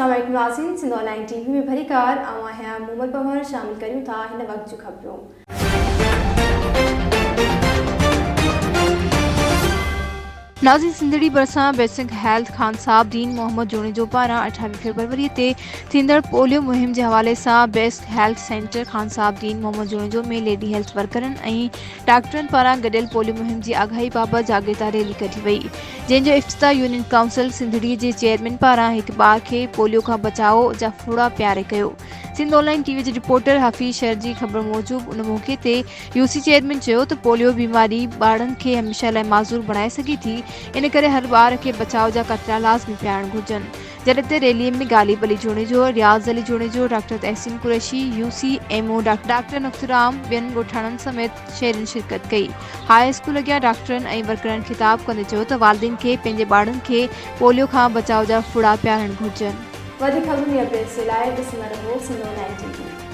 अस्सलाम वालेकुम नाज़रीन, सिंध ऑनलाइन टीवी में भरी कार आवां हैं मोहम्मद पवार शामिल करूं था हिन वक्त जो खबरों। नाज़रीन, सिंधड़ी बरसां बेसिक हेल्थ खान साहब दीन मोहम्मद जोनेजो पारां 28 फरवरी ते थींदड़ पोलियो मुहिम के हवाले से बेस्ट हेल्थ सेंटर खान साहब दीन मोहम्मद जोनेजो में लेडी हेल्थ वर्करन और डॉक्टरन पारां गडियल पोलियो मुहिम की आगाही बाबत जागरूकता रैली कढी वई, जंहिंजो इफ्तिताह यूनियन काउंसिल सिंधड़ी के चेयरमैन पारां एक बार के पोलियो का बचाव जा फुड़ा प्यारे कयो। सिंध ऑनलाइन टीवी के रिपोर्टर हफीज़ शहर की खबर मूजिब उन मौके ते यूसी चेयरमैन चयो तो पोलियो बीमारी बारन के हमेशा लाइ माज़ूर बनाए सके थी, इन करे हर बार के बचाव जा कतरा लाज़मी पियारण घुर्जन। जॾहिं ते रैली में गाली बली जोनेजो, रियाज़ अली जोनेजो, डॉक्टर तहसीन कुरैशी, यूसी एमओ डॉक्टर नक्तुराम ॿियनि ॻोठाणनि समेत शहरनि शिरकत कई। हाई स्कूल अॻियां डॉक्टरनि और वर्करनि खिताब कंदे चयो त वालिदैन के पंहिंजे ॿारनि के पोलियो खां बचाव जा फुड़ा पियारण घुर्जन। वधिक खबरुनि अपडेट्स जे लाइ ॾिसंदा रहो सिंध ऑनलाइन टीवी।